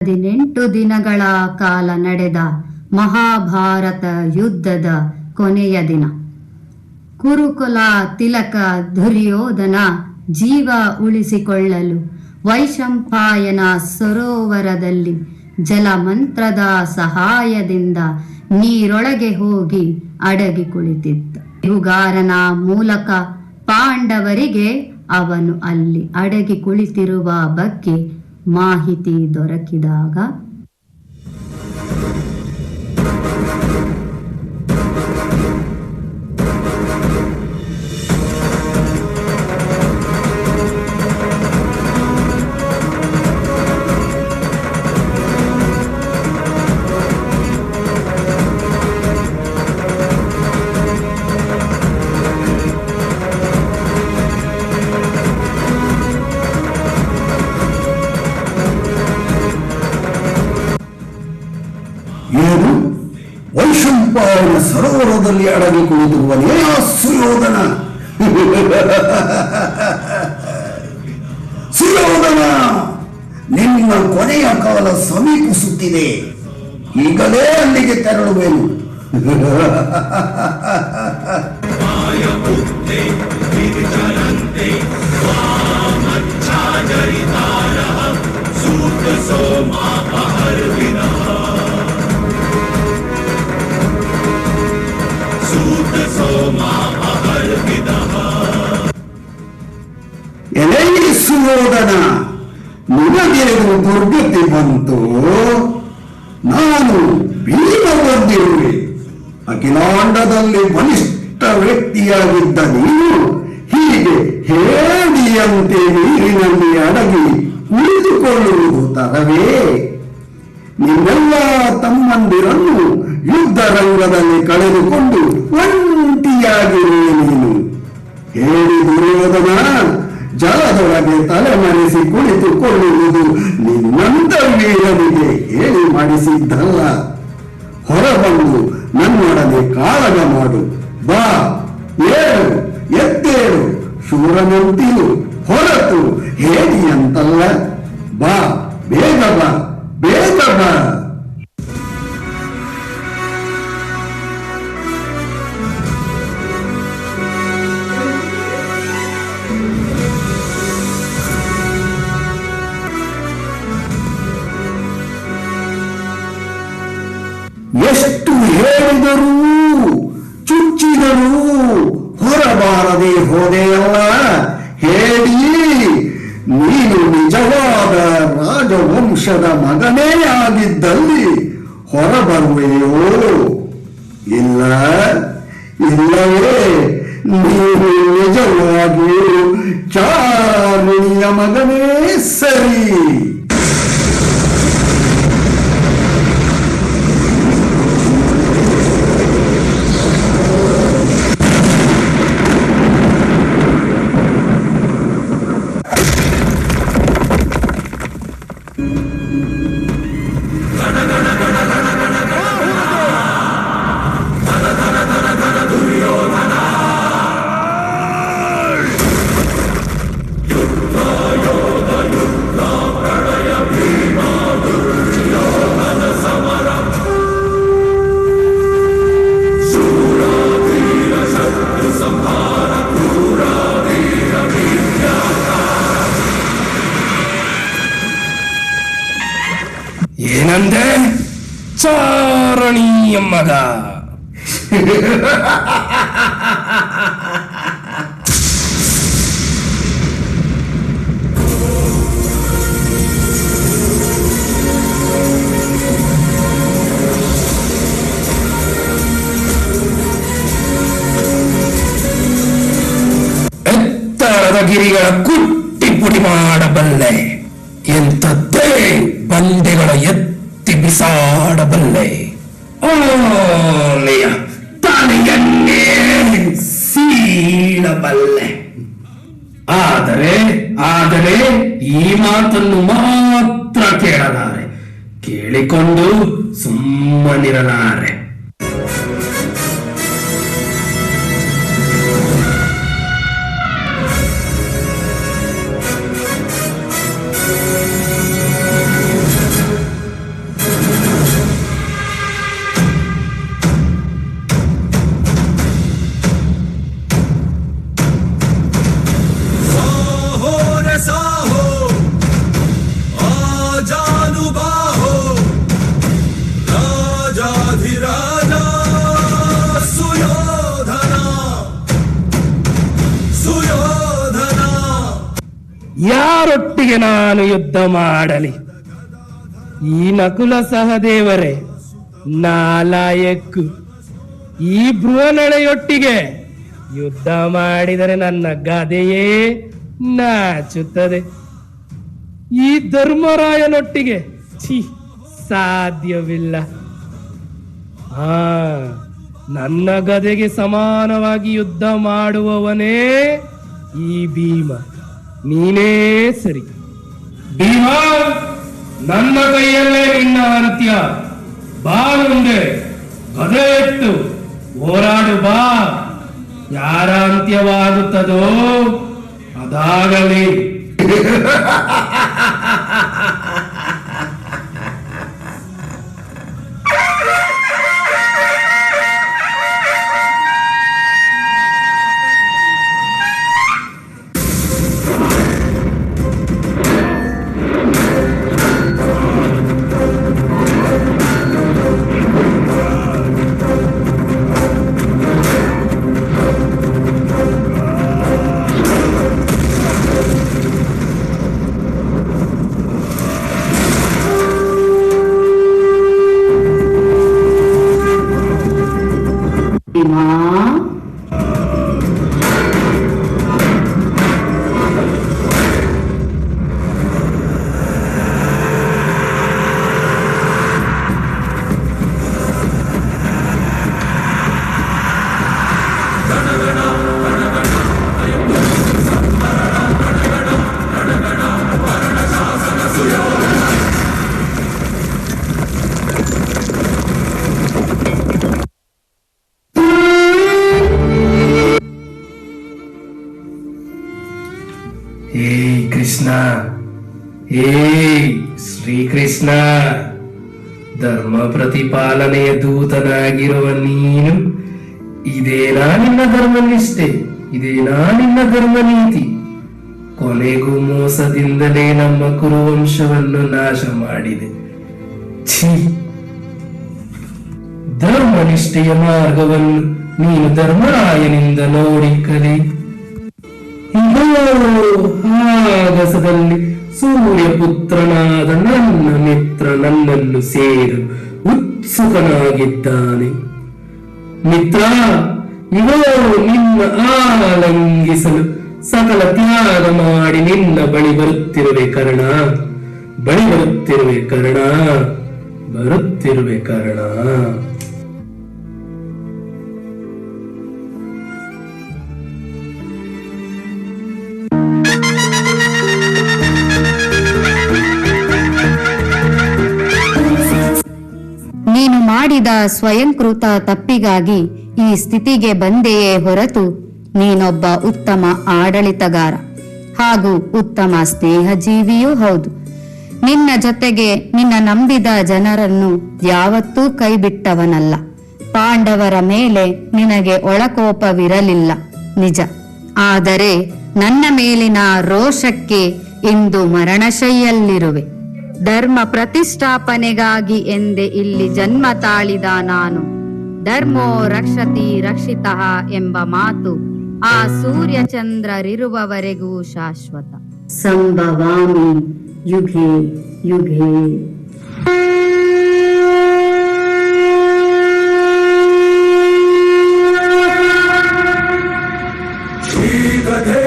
18 ದಿನಗಳ ಕಾಲ ನಡೆದ ಮಹಾಭಾರತ ಯುದ್ಧದ ಕೊನೆಯ ದಿನ. ಕುರುಕುಲ ತಿಲಕ ದುರ್ಯೋಧನ ಜೀವ ಉಳಿಸಿಕೊಳ್ಳಲು ವೈಶಂಪಾಯನ ಸರೋವರದಲ್ಲಿ ಜಲಮಂತ್ರದ ಸಹಾಯದಿಂದ ನೀರೊಳಗೆ ಹೋಗಿ ಅಡಗಿ ಕುಳಿತಿದ್ದ. ಬಿಹುಗಾರನ ಮೂಲಕ ಪಾಂಡವರಿಗೆ ಅವನು ಅಲ್ಲಿ ಅಡಗಿ ಕುಳಿತಿರುವ ಬಗ್ಗೆ ಮಾಹಿತಿ ದೊರಕಿದಾಗ ಏನು ವೈಶಂಪಾಯನ ಸರೋವರದಲ್ಲಿ ಅಡಗಿ ಕುಳಿತಿರುವನೇ ಆ ಸುಯೋಧನ? ಸುಯೋಧನ, ನಿನ್ನ ಕೊನೆಯ ಕಾಲ ಸಮೀಪಿಸುತ್ತಿದೆ. ಈಗಲೇ ಅಲ್ಲಿಗೆ ತೆರಳುವೆನು. ಎಲೈ ಸುಯೋಧನ, ನಿನಗೇನು ದುರ್ಗತಿ ಬಂತು? ನಾನು ಭೀಮವರ್ದಿರುವೆ. ಅಖಿಲಾಂಡದಲ್ಲಿ ಬಲಿಷ್ಠ ವ್ಯಕ್ತಿಯಾಗಿದ್ದ ನೀನು ಹೀಗೆ ಹೇಡಿಯಂತೆ ನೀರಿನಲ್ಲಿ ಅಡಗಿ ಉಳಿದುಕೊಳ್ಳುವುದು ತರವೇ? ನಿನ್ನೆಲ್ಲ ತಮ್ಮಂದಿರನ್ನು ಯುದ್ಧ ರಂಗದಲ್ಲಿ ಕಳೆದುಕೊಂಡು ಒಂಟಿಯಾಗಿರುವೆ ನೀನು. ಹೇಳಿ ದುರ್ಯೋಧನ, ಜಲದೊಳಗೆ ತಲೆಮರೆಸಿ ಕುಳಿತುಕೊಳ್ಳುವುದು ನಿನ್ನಂತ ವೀರನಿಗೆ ಹೇಳಿ ಮಾಡಿಸಿದ್ದಲ್ಲ. ಹೊರಬಂದು ನನ್ನೊಡನೆ ಕಾಳಗ ಮಾಡು. ಬಾ, ಏಳು, ಎದ್ದೇಳು, ಶೂರನಂತಿಯು ಹೊರತು ಹೇಳಿ ಅಂತಲ್ಲ. ಬಾ, ಬೇಗ ಬಾ, ಬೇಗ ಬಾ. ಎಷ್ಟು ಹೇಳಿದರೂ ಚುಚ್ಚಿದರೂ ಹೊರಬಾರದೆ ಹೋದೆಯಲ್ಲ. ಹೇಳಿ, ನೀನು ನಿಜವಾದ ರಾಜವಂಶದ ಮಗನೇ ಆಗಿದ್ದಲ್ಲಿ ಹೊರಬರುವೆಯೋ? ಇಲ್ಲ, ಇಲ್ಲವೇ ನೀನು ನಿಜವಾಗಿಯೂ ಚಾರುಣಿಯ ಮಗನೇ ಸರಿ. ಏನಂದೆ? ಚಾರಣೀಯ ಮಗ. ಎತ್ತರದ ಗಿರಿಗಳ ಕುಟ್ಟಿ ಪುಡಿ ಮಾಡಬಲ್ಲೆ. ಎಂಥದ್ದೇ ಬಂಡೆಗಳ ಎತ್ತಿ ಬಿಸಾಡಬಲ್ಲೆ. ಓಲೆಯ ತಲೆಯನ್ನೇ ಸೀಳಬಲ್ಲೆ. ಆದರೆ ಈ ಮಾತನ್ನು ಮಾತ್ರ ಕೇಳಲಾರೆ. ಕೇಳಿಕೊಂಡು ಸುಮ್ಮನಿರಲಾರೆ. ಯಾರೊಟ್ಟಿಗೆ ನಾನು ಯುದ್ಧ ಮಾಡಲಿ? ಈ ನಕುಲ ಸಹದೇವರೇ ನಾಲಾಯಕ್ಕು. ಈ ಬೃಹನಳೆಯೊಟ್ಟಿಗೆ ಯುದ್ಧ ಮಾಡಿದರೆ ನನ್ನ ಗದೆಯೇ ನಾಚುತ್ತದೆ. ಈ ಧರ್ಮರಾಯನೊಟ್ಟಿಗೆ ಛೀ, ಸಾಧ್ಯವಿಲ್ಲ. ನನ್ನ ಗದೆಗೆ ಸಮಾನವಾಗಿ ಯುದ್ಧ ಮಾಡುವವನೇ ಈ ಭೀಮ. ನೀನೇ ಸರಿ. ಭೀಮ, ನನ್ನ ಕೈಯಲ್ಲೇ ನಿನ್ನ ಅಂತ್ಯ. ಬಾ ಮುಂದೆ, ಗದೆ ಎತ್ತು ಹೋರಾಡು ಬಾ. ಯಾರ ಅಂತ್ಯವಾಗುತ್ತದೋ ಅದಾಗಲಿ. ಹೇ ಕೃಷ್ಣ, ಹೇ ಶ್ರೀಕೃಷ್ಣ, ಧರ್ಮ ಪ್ರತಿಪಾಲನೆಯ ದೂತನಾಗಿರುವ ನೀನು, ಇದೇನಾ ನಿನ್ನ ಧರ್ಮನಿಷ್ಠೆ? ಇದೇನಾ ನಿನ್ನ ಧರ್ಮ ನೀತಿ? ಕೊನೆಗೂ ಮೋಸದಿಂದಲೇ ನಮ್ಮ ಕುರುವಂಶವನ್ನು ನಾಶ ಮಾಡಿದೆ. ಛೀ, ಧರ್ಮನಿಷ್ಠೆಯ ಮಾರ್ಗವನ್ನು ನೀನು ಧರ್ಮರಾಯನಿಂದ ನೋಡಿ ಕಲಿ. ಆಗಸದಲ್ಲಿ ಸೂರ್ಯ ಪುತ್ರನಾದ ನನ್ನ ಮಿತ್ರ ನನ್ನನ್ನು ಸೇರು ಉತ್ಸುಕನಾಗಿದ್ದಾನೆ. ಮಿತ್ರ, ಇವೋ ನಿನ್ನ ಆಲಂಗಿಸಲು ಸಕಲ ತ್ಯಾಗ ಮಾಡಿ ನಿನ್ನ ಬಳಿ ಬರುತ್ತಿರುವೆ ಕರ್ಣ, ಬಳಿ ಬರುತ್ತಿರುವೆ ಕರ್ಣ, ಬರುತ್ತಿರುವೆ ಕರ್ಣ. ನೀನು ಮಾಡಿದ ಸ್ವಯಂಕೃತ ತಪ್ಪಿಗಾಗಿ ಈ ಸ್ಥಿತಿಗೆ ಬಂದೆಯೇ ಹೊರತು ನೀನೊಬ್ಬ ಉತ್ತಮ ಆಡಳಿತಗಾರ ಹಾಗೂ ಉತ್ತಮ ಸ್ನೇಹಜೀವಿಯೂ ಹೌದು. ನಿನ್ನ ಜೊತೆಗೆ ನಿನ್ನ ನಂಬಿದ ಜನರನ್ನು ಯಾವತ್ತೂ ಕೈಬಿಟ್ಟವನಲ್ಲ. ಪಾಂಡವರ ಮೇಲೆ ನಿನಗೆ ಒಳಕೋಪವಿರಲಿಲ್ಲ ನಿಜ, ಆದರೆ ನನ್ನ ಮೇಲಿನ ರೋಷಕ್ಕೆ ಇಂದು ಮರಣಶೈಯಲ್ಲಿರುವೆ. ಧರ್ಮ ಪ್ರತಿಷ್ಠಾಪನೆಗಾಗಿ ಎಂದೇ ಇಲ್ಲಿ ಜನ್ಮ ತಾಳಿದ ನಾನು, ಧರ್ಮೋ ರಕ್ಷತಿ ರಕ್ಷಿತಃ ಎಂಬ ಮಾತು ಆ ಸೂರ್ಯಚಂದ್ರರಿರುವವರೆಗೂ ಶಾಶ್ವತ. ಸಂಭವಾಮಿ ಯುಗೆ ಯುಗೆ. ಶ್ರೀ ಕಥೆ